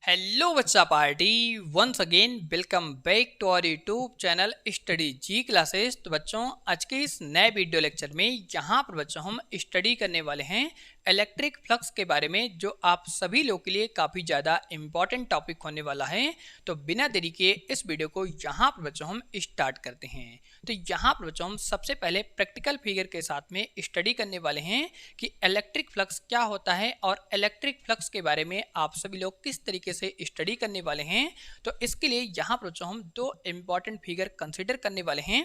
Hello बच्चा party, once again welcome back to our YouTube channel study ji classes. तो बच्चों, आज के इस नए वीडियो लेक्चर में यहाँ पर बच्चों हम स्टडी करने वाले हैं इलेक्ट्रिक फ्लक्स के बारे में, जो आप सभी लोगों के लिए काफ़ी ज़्यादा इम्पॉर्टेंट टॉपिक होने वाला है। तो बिना देरी के इस वीडियो को यहाँ पर बच्चों हम स्टार्ट करते हैं। तो यहाँ पर बच्चों हम सबसे पहले प्रैक्टिकल फिगर के साथ में स्टडी करने वाले हैं कि इलेक्ट्रिक फ्लक्स क्या होता है और इलेक्ट्रिक फ्लक्स के बारे में आप सभी लोग किस तरीके से स्टडी करने वाले हैं। तो इसके लिए यहाँ पर जो हम दो इम्पॉर्टेंट फिगर कंसिडर करने वाले हैं।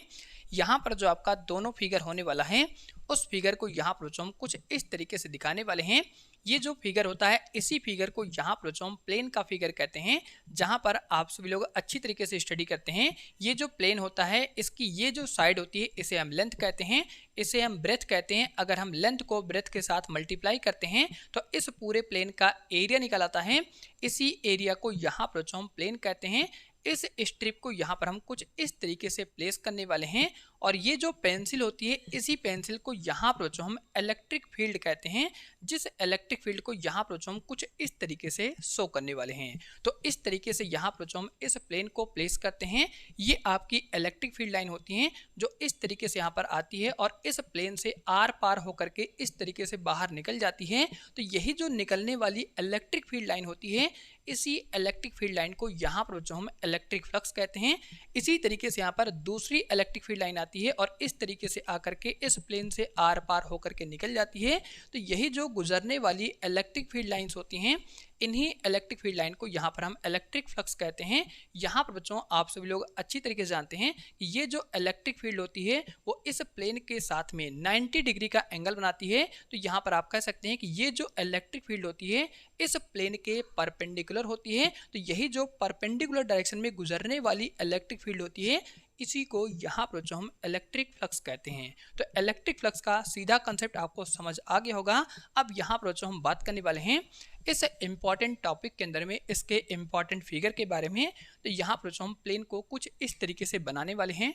यहाँ पर जो आपका दोनों फिगर होने वाला है, उस फिगर को यहाँ पर जो हम कुछ इस तरीके से दिखाने वाले हैं। ये जो फिगर होता है, इसी फिगर को यहाँ पर जो हम प्लेन का फिगर कहते हैं, जहाँ पर आप सभी लोग अच्छी तरीके से स्टडी करते हैं। ये जो प्लेन होता है, इसकी ये जो साइड होती है, इसे हम लेंथ कहते हैं, इसे हम ब्रेथ कहते हैं। अगर हम लेंथ को ब्रेथ के साथ मल्टीप्लाई करते हैं तो इस पूरे प्लेन का एरिया निकल आता है। इसी एरिया को यहाँ पर जो हम प्लेन कहते हैं। इस स्ट्रिप को यहाँ पर हम कुछ इस तरीके से प्लेस करने वाले हैं, और ये जो पेंसिल होती है, इसी पेंसिल को यहाँ पर जो हम इलेक्ट्रिक फील्ड कहते हैं। जिस इलेक्ट्रिक फील्ड को यहाँ पर जो हम कुछ इस तरीके से शो करने वाले हैं। तो इस तरीके से यहाँ पर जो हम इस प्लेन को प्लेस करते हैं, ये आपकी इलेक्ट्रिक फील्ड लाइन होती है, जो इस तरीके से यहाँ पर आती है और इस प्लेन से आर पार होकर के इस तरीके से बाहर निकल जाती है। तो यही जो निकलने वाली इलेक्ट्रिक फील्ड लाइन होती है, इसी इलेक्ट्रिक फील्ड लाइन को यहाँ पर जो हम इलेक्ट्रिक फ्लक्स कहते हैं। इसी तरीके से यहाँ पर दूसरी इलेक्ट्रिक फील्ड लाइन आती है और इस तरीके से आकर के इस प्लेन से आर पार होकर के निकल जाती है। तो यही जो गुजरने वाली इलेक्ट्रिक फील्ड लाइंस होती हैं, इन्हीं इलेक्ट्रिक फील्ड लाइन को यहाँ पर हम इलेक्ट्रिक फ्लक्स कहते हैं। यहाँ पर बच्चों आप सभी लोग अच्छी तरीके से जानते हैं कि ये जो इलेक्ट्रिक फील्ड होती है, वो इस प्लेन के साथ में 90 डिग्री का एंगल बनाती है। तो यहाँ पर आप कह सकते हैं कि ये जो इलेक्ट्रिक फील्ड होती है, इस प्लेन के परपेंडिकुलर होती है। तो यही जो परपेंडिकुलर डायरेक्शन में गुजरने वाली इलेक्ट्रिक फील्ड होती है, इसी को यहाँ पर जो हम इलेक्ट्रिक फ्लक्स कहते हैं। तो इलेक्ट्रिक फ्लक्स का सीधा कंसेप्ट आपको समझ आ गया होगा। अब यहाँ पर जो हम बात करने वाले हैं इस इम्पॉर्टेंट टॉपिक के अंदर में, इसके इम्पॉर्टेंट फिगर के बारे में। तो यहाँ पर जो हम प्लेन को कुछ इस तरीके से बनाने वाले हैं।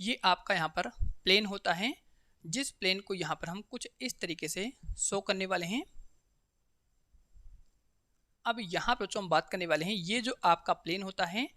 ये आपका यहाँ पर प्लेन होता है, जिस प्लेन को यहाँ पर हम कुछ इस तरीके से शो करने वाले हैं। अब यहाँ पर जो हम बात करने वाले हैं, ये जो आपका प्लेन होता है,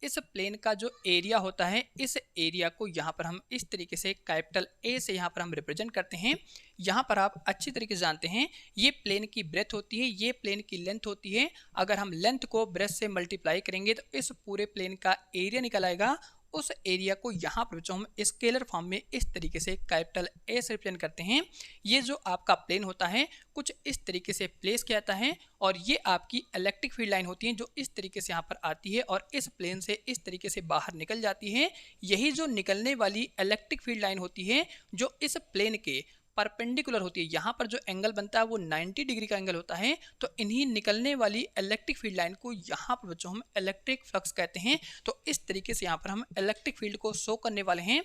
इस प्लेन का जो एरिया होता है, इस एरिया को यहाँ पर हम इस तरीके से कैपिटल ए से यहाँ पर हम रिप्रेजेंट करते हैं। यहाँ पर आप अच्छी तरीके से जानते हैं, ये प्लेन की ब्रेथ होती है, ये प्लेन की लेंथ होती है। अगर हम लेंथ को ब्रेथ से मल्टीप्लाई करेंगे तो इस पूरे प्लेन का एरिया निकल आएगा। उस एरिया को यहाँ पर जो हम स्केलर फॉर्म में इस तरीके से कैपिटल ए से रिप्रेजेंट करते हैं। ये जो आपका प्लेन होता है, कुछ इस तरीके से प्लेस किया जाता है, और ये आपकी इलेक्ट्रिक फील्ड लाइन होती है, जो इस तरीके से यहाँ पर आती है और इस प्लेन से इस तरीके से बाहर निकल जाती है। यही जो निकलने वाली इलेक्ट्रिक फील्ड लाइन होती है, जो इस प्लेन के परपेंडिकुलर होती है। यहाँ पर जो एंगल बनता है वो 90 डिग्री का एंगल होता है। तो इन्हीं निकलने वाली इलेक्ट्रिक फील्ड लाइन को यहाँ पर बच्चों हम इलेक्ट्रिक फ्लक्स कहते हैं। तो इस तरीके से यहाँ पर हम इलेक्ट्रिक फील्ड को शो करने वाले हैं।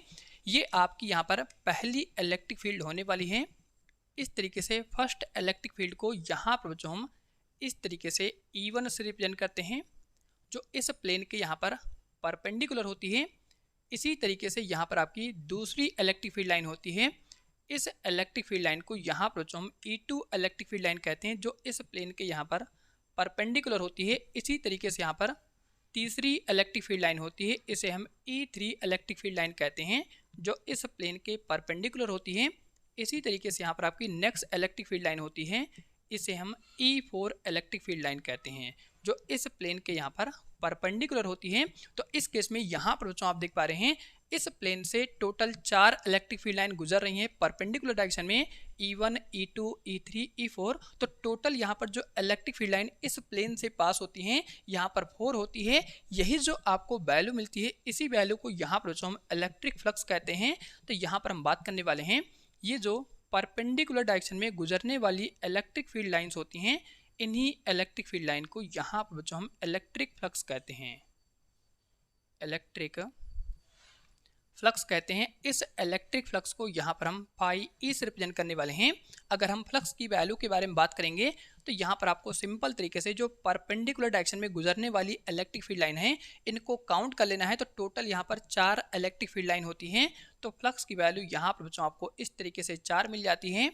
ये आपकी यहाँ पर पहली इलेक्ट्रिक फील्ड होने वाली है। इस तरीके से फर्स्ट इलेक्ट्रिक फील्ड को यहाँ पर बच्चों हम इस तरीके से E1 से रिप्रेजेंट करते हैं, जो इस प्लेन के यहाँ पर परपेंडिकुलर होती है। इसी तरीके से यहाँ पर आपकी दूसरी इलेक्ट्रिक फील्ड लाइन होती है। इस इलेक्ट्रिक फील्ड लाइन को यहाँ पर जो हम E2 इलेक्ट्रिक फील्ड लाइन कहते हैं, जो इस प्लेन के यहाँ पर परपेंडिकुलर होती है। इसी तरीके से यहाँ पर तीसरी इलेक्ट्रिक फील्ड लाइन होती है, इसे हम E3 इलेक्ट्रिक फील्ड लाइन कहते हैं, जो इस प्लेन के परपेंडिकुलर होती है। इसी तरीके से यहाँ पर आपकी नेक्स्ट इलेक्ट्रिक फील्ड लाइन होती है, इसे हम E4 इलेक्ट्रिक फील्ड लाइन कहते हैं, जो इस प्लेन के यहाँ पर परपेंडिकुलर होती है। तो इस केस में यहाँ पर बच्चों आप देख पा रहे हैं, इस प्लेन से टोटल 4 इलेक्ट्रिक फील्ड लाइन गुजर रही हैं परपेंडिकुलर डायरेक्शन में, E1, E2, E3, E4। तो टोटल यहाँ पर जो इलेक्ट्रिक फील्ड लाइन इस प्लेन से पास होती हैं, यहाँ पर 4 होती है। यही जो आपको वैल्यू मिलती है, इसी वैल्यू को यहाँ पर जो हम इलेक्ट्रिक फ्लक्स कहते हैं। तो यहाँ पर हम बात करने वाले हैं, ये जो परपेंडिकुलर डायरेक्शन में गुजरने वाली इलेक्ट्रिक फील्ड लाइंस होती हैं, इन्हीं इलेक्ट्रिक फील्ड लाइन को यहाँ पर जो हम इलेक्ट्रिक फ्लक्स कहते हैं, इलेक्ट्रिक फ्लक्स कहते हैं। इस इलेक्ट्रिक फ्लक्स को यहाँ पर हम फाई ई से रिप्रेजेंट करने वाले हैं। अगर हम फ्लक्स की वैल्यू के बारे में बात करेंगे, तो यहाँ पर आपको सिंपल तरीके से जो परपेंडिकुलर डायरेक्शन में गुजरने वाली इलेक्ट्रिक फील्ड लाइन है, इनको काउंट कर लेना है। तो टोटल यहाँ पर 4 इलेक्ट्रिक फील्ड लाइन होती हैं। तो फ्लक्स की वैल्यू यहाँ पर बच्चों आपको इस तरीके से 4 मिल जाती है।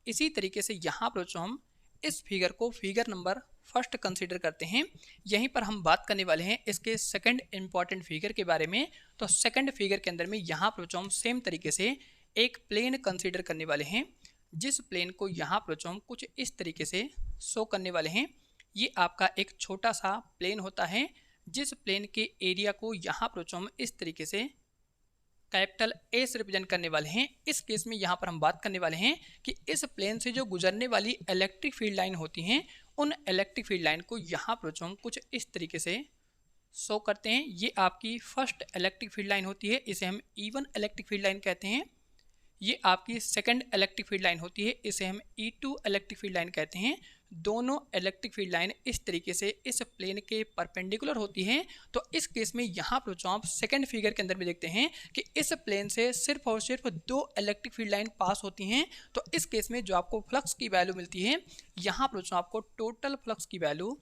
इसी तरीके से यहाँ पर बच्चों हम इस फिगर को फिगर नंबर फर्स्ट कंसीडर करते हैं। यहीं पर हम बात करने वाले हैं इसके सेकंड इंपॉर्टेंट फिगर के बारे में। तो सेकंड फिगर के अंदर में यहाँ पर बच्चों हम सेम तरीके से एक प्लेन कंसीडर करने वाले हैं, जिस प्लेन को यहाँ पर बच्चों हम कुछ इस तरीके से शो करने वाले हैं। ये आपका एक छोटा सा प्लेन होता है, जिस प्लेन के एरिया को यहाँ पर बच्चों हम इस तरीके से कैपिटल ए से रिप्रेजेंट करने वाले हैं। इस केस में यहाँ पर हम बात करने वाले हैं कि इस प्लेन से जो गुजरने वाली इलेक्ट्रिक फील्ड लाइन होती हैं, उन इलेक्ट्रिक फील्ड लाइन को यहाँ पर बच्चों हम कुछ इस तरीके से शो करते हैं। ये आपकी फर्स्ट इलेक्ट्रिक फील्ड लाइन होती है, इसे हम E1 इलेक्ट्रिक फील्ड लाइन कहते हैं। ये आपकी सेकंड इलेक्ट्रिक फील्ड लाइन होती है, इसे हम E2 इलेक्ट्रिक फील्ड लाइन कहते हैं। दोनों इलेक्ट्रिक फील्ड लाइन इस तरीके से इस प्लेन के परपेंडिकुलर होती हैं। तो इस केस में यहाँ पर जो आप सेकंड फिगर के अंदर भी देखते हैं कि इस प्लेन से सिर्फ और सिर्फ दो इलेक्ट्रिक फील्ड लाइन पास होती हैं। तो इस केस में जो आपको फ्लक्स की वैल्यू मिलती है, यहाँ पर जो आपको टोटल फ्लक्स की वैल्यू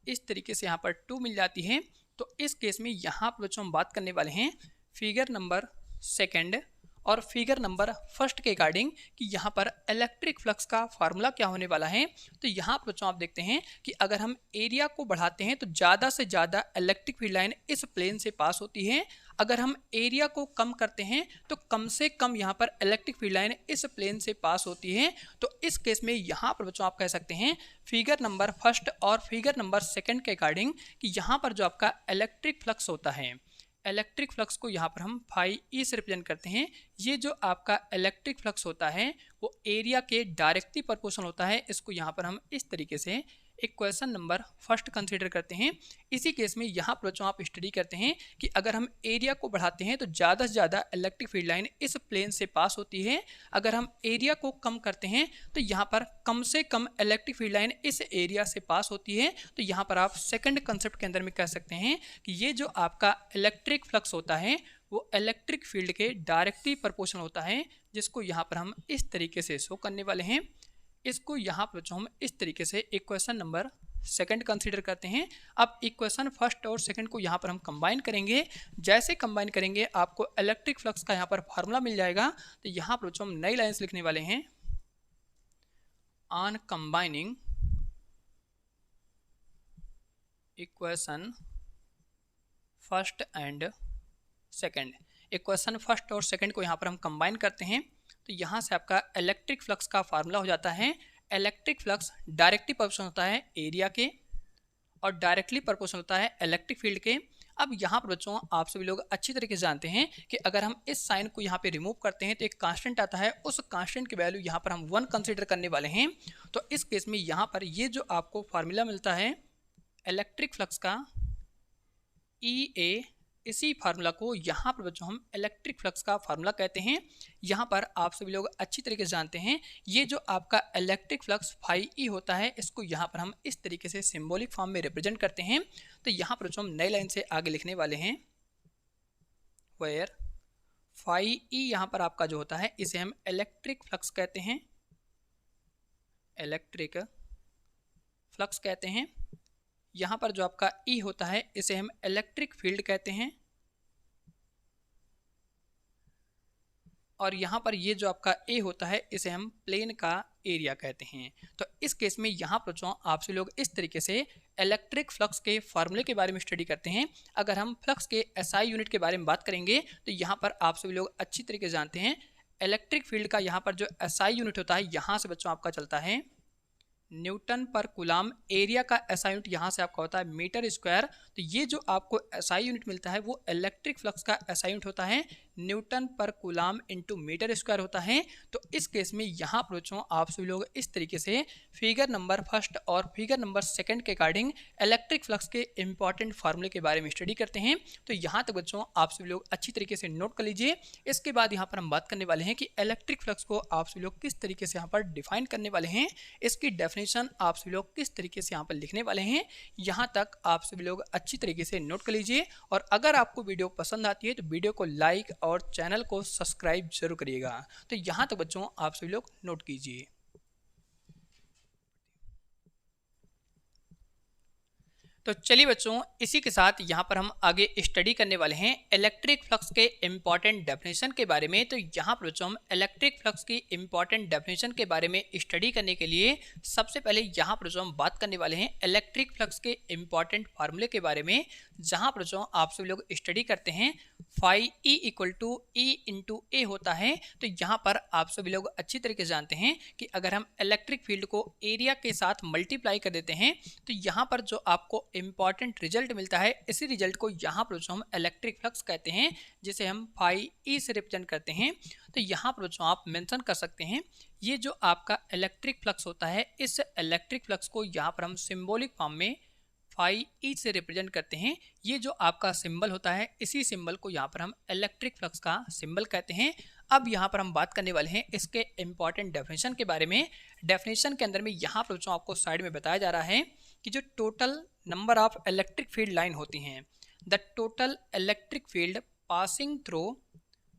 इस तरीके से यहाँ पर 2 मिल जाती है। तो इस केस में यहाँ पर जो हम बात करने वाले हैं फिगर नंबर सेकेंड और फिगर नंबर फर्स्ट के अकॉर्डिंग कि यहाँ पर इलेक्ट्रिक फ्लक्स का फार्मूला क्या होने वाला है। तो यहाँ पर बच्चों आप देखते हैं कि अगर हम एरिया को बढ़ाते हैं तो ज़्यादा से ज़्यादा इलेक्ट्रिक फील्ड लाइन इस प्लेन से पास होती है। अगर हम एरिया को कम करते हैं तो कम से कम यहाँ पर इलेक्ट्रिक फील्ड लाइन इस प्लेन से पास होती है। तो इस केस में यहाँ पर बच्चों आप कह सकते हैं फिगर नंबर फर्स्ट और फिगर नंबर सेकेंड के अकॉर्डिंग कि यहाँ पर जो आपका इलेक्ट्रिक फ्लक्स होता है, इलेक्ट्रिक फ्लक्स को यहाँ पर हम फाई ई से रिप्रेजेंट करते हैं। ये जो आपका इलेक्ट्रिक फ्लक्स होता है वो एरिया के डायरेक्टली प्रोपोर्शनल होता है। इसको यहाँ पर हम इस तरीके से एक क्वेश्चन नंबर फर्स्ट कंसीडर करते हैं। इसी केस में यहाँ पर जो आप स्टडी करते हैं कि अगर हम एरिया को बढ़ाते हैं तो ज़्यादा से ज़्यादा इलेक्ट्रिक फील्ड लाइन इस प्लेन से पास होती है। अगर हम एरिया को कम करते हैं तो यहाँ पर कम से कम इलेक्ट्रिक फील्ड लाइन इस एरिया से पास होती है। तो यहाँ पर आप सेकंड कंसेप्ट के अंदर में कह सकते हैं कि ये जो आपका इलेक्ट्रिक फ्लक्स होता है वो इलेक्ट्रिक फील्ड के डायरेक्टली प्रोपोर्शनल होता है, जिसको यहाँ पर हम इस तरीके से शो करने वाले हैं। इसको यहाँ पर जो हम इस तरीके से इक्वेशन नंबर सेकंड कंसीडर करते हैं। अब इक्वेशन फर्स्ट और सेकंड को यहाँ पर हम कंबाइन करेंगे। जैसे कंबाइन करेंगे आपको इलेक्ट्रिक फ्लक्स का यहाँ पर फार्मूला मिल जाएगा। तो यहाँ पर जो हम नई लाइन्स लिखने वाले हैं, on combining equation first and second, equation first और सेकंड को यहाँ पर हम कंबाइन करते हैं। तो यहाँ से आपका इलेक्ट्रिक फ्लक्स का फार्मूला हो जाता है। इलेक्ट्रिक फ्लक्स डायरेक्टली प्रोपोर्शनल होता है एरिया के और डायरेक्टली प्रोपोर्शनल होता है इलेक्ट्रिक फील्ड के। अब यहाँ पर बच्चों आप सभी लोग अच्छी तरीके से जानते हैं कि अगर हम इस साइन को यहाँ पे रिमूव करते हैं तो एक कांस्टेंट आता है, उस कांस्टेंट की वैल्यू यहाँ पर हम 1 कंसीडर करने वाले हैं। तो इस केस में यहाँ पर ये जो आपको फार्मूला मिलता है इलेक्ट्रिक फ्लक्स का EA, इसी फार्मूला को यहाँ पर बच्चों हम इलेक्ट्रिक फ्लक्स का फार्मूला कहते हैं। यहाँ पर आप सभी लोग अच्छी तरीके से जानते हैं ये जो आपका इलेक्ट्रिक फ्लक्स फाई ई होता है, इसको यहाँ पर हम इस तरीके से सिंबॉलिक फॉर्म में रिप्रेजेंट करते हैं। तो यहाँ पर बच्चों हम नई लाइन से आगे लिखने वाले हैं वेयर फाई ई यहाँ पर आपका जो होता है इसे हम इलेक्ट्रिक फ्लक्स कहते हैं, इलेक्ट्रिक फ्लक्स कहते हैं। यहाँ पर जो आपका E होता है इसे हम इलेक्ट्रिक फील्ड कहते हैं और यहाँ पर ये जो आपका A होता है इसे हम प्लेन का एरिया कहते हैं। तो इस केस में यहाँ पर जो आपसे लोग इस तरीके से इलेक्ट्रिक फ्लक्स के फार्मूले के बारे में स्टडी करते हैं। अगर हम फ्लक्स के SI यूनिट के बारे में बात करेंगे तो यहाँ पर आप सभी लोग अच्छी तरीके से जानते हैं इलेक्ट्रिक फील्ड का यहाँ पर जो SI यूनिट होता है यहाँ से बच्चों आपका चलता है न्यूटन पर कूलम। एरिया का SI यूनिट यहाँ से आपका होता है मीटर स्क्वायर। तो ये जो आपको SI यूनिट मिलता है वो इलेक्ट्रिक फ्लक्स का SI यूनिट होता है न्यूटन पर कूलम इंटू मीटर स्क्वायर होता है। तो इस केस में यहाँ पर बच्चों आप सभी लोग इस तरीके से फिगर नंबर फर्स्ट और फिगर नंबर सेकंड के अकॉर्डिंग इलेक्ट्रिक फ्लक्स के इंपॉर्टेंट फार्मूले के बारे में स्टडी करते हैं। तो यहाँ तक बच्चों आप सभी लोग अच्छी तरीके से नोट कर लीजिए। इसके बाद यहाँ पर हम बात करने वाले हैं कि इलेक्ट्रिक फ्लक्स को आप सभी लोग किस तरीके से यहाँ पर डिफाइन करने वाले हैं, इसकी डेफिनेशन आप सभी लोग किस तरीके से यहाँ पर लिखने वाले हैं। यहाँ तक आप सभी लोग अच्छी तरीके से नोट कर लीजिए और अगर आपको वीडियो पसंद आती है तो वीडियो को लाइक और चैनल को सब्सक्राइब जरूर करिएगा। तो यहाँ तक बच्चों आप सभी लोग नोट कीजिए। तो चलिए बच्चों, इसी के साथ यहाँ पर हम आगे स्टडी करने वाले हैं इलेक्ट्रिक फ्लक्स के इम्पॉर्टेंट डेफिनेशन के बारे में। तो यहाँ पर बच्चों हम इलेक्ट्रिक फ्लक्स की इम्पॉर्टेंट डेफिनेशन के बारे में स्टडी करने के लिए सबसे पहले यहाँ पर बच्चों हम बात करने वाले हैं इलेक्ट्रिक फ्लक्स के इम्पॉर्टेंट फार्मूले के बारे में, जहाँ पर बच्चों आप सभी लोग स्टडी करते हैं phi E equal to E into A होता है। तो यहाँ पर आप सभी लोग अच्छी तरीके से जानते हैं कि अगर हम इलेक्ट्रिक फील्ड को एरिया के साथ मल्टीप्लाई कर देते हैं तो यहाँ पर जो आपको इम्पॉर्टेंट रिजल्ट मिलता है, इसी रिजल्ट को यहाँ पर जो हम इलेक्ट्रिक फ्लक्स कहते हैं, जिसे हम फाई ई से रिप्रेजेंट करते हैं। तो यहाँ पर जो आप मेंशन कर सकते हैं ये जो आपका इलेक्ट्रिक फ्लक्स होता है, इस इलेक्ट्रिक फ्लक्स को यहाँ पर हम सिंबॉलिक फॉर्म में फाई ई से रिप्रेजेंट करते हैं। ये जो आपका सिंबल होता है, इसी सिंबल को यहाँ पर हम इलेक्ट्रिक फ्लक्स का सिंबल कहते हैं। अब यहाँ पर हम बात करने वाले हैं इसके इम्पॉर्टेंट डेफिनेशन के बारे में। डेफिनेशन के अंदर में यहाँ पर जो आपको साइड में बताया जा रहा है कि जो total number of electric field line होती हैं, the total electric field passing through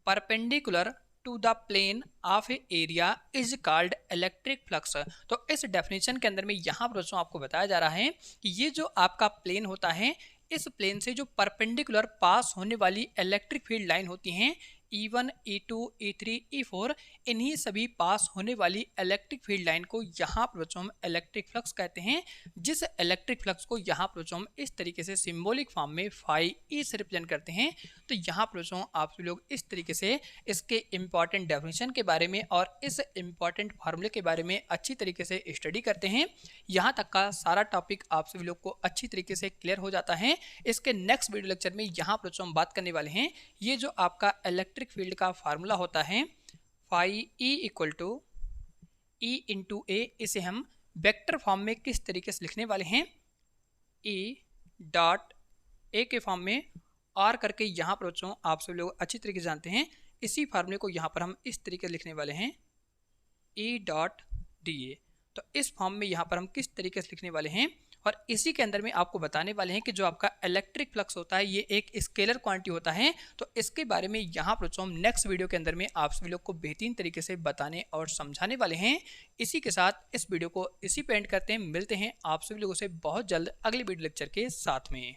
perpendicular to the plane of a area is called electric flux. तो इस डेफिनेशन के अंदर में यहाँ पर बच्चों आपको बताया जा रहा है कि ये जो आपका प्लेन होता है, इस प्लेन से जो परपेंडिकुलर पास होने वाली इलेक्ट्रिक फील्ड लाइन होती हैं E1, E2, E3, E4, इन्हीं सभी पास होने वाली इलेक्ट्रिक फील्ड लाइन को यहाँ पर बच्चों हम इलेक्ट्रिक फ्लक्स कहते हैं। जिस इलेक्ट्रिक फ्लक्स को यहाँ पर बच्चों हम इस तरीके से सिंबॉलिक फॉर्म में फाई ई से रिप्रेजेंट करते हैं। तो यहाँ पर बच्चों आप सभी लोग इस तरीके से इसके इम्पॉर्टेंट डेफिनेशन के बारे में और इस इम्पॉर्टेंट फार्मूले के बारे में अच्छी तरीके से स्टडी करते हैं। यहाँ तक का सारा टॉपिक आप सभी लोग को अच्छी तरीके से क्लियर हो जाता है। इसके नेक्स्ट वीडियो लेक्चर में यहाँ पर बच्चों हम बात करने वाले हैं ये जो आपका इलेक्ट्रिक फील्ड का फार्मूला होता है phi E equal to E into A, इसे हम वेक्टर फॉर्म में किस तरीके से लिखने वाले हैं, ई डॉट ए के फॉर्म में आर करके। यहाँ पर बच्चों आप सब लोग अच्छी तरीके से जानते हैं इसी फार्मूले को यहाँ पर हम इस तरीके से लिखने वाले हैं ई डॉट डी ए। तो इस फॉर्म में यहाँ पर हम किस तरीके से लिखने वाले हैं और इसी के अंदर में आपको बताने वाले हैं कि जो आपका इलेक्ट्रिक फ्लक्स होता है ये एक स्केलर क्वांटिटी होता है। तो इसके बारे में यहाँ पर हम नेक्स्ट वीडियो के अंदर में आप सभी लोग को बेहतरीन तरीके से बताने और समझाने वाले हैं। इसी के साथ इस वीडियो को इसी पे एंड करते हैं। मिलते हैं आप सभी लोगों से बहुत जल्द अगले वीडियो लेक्चर के साथ में।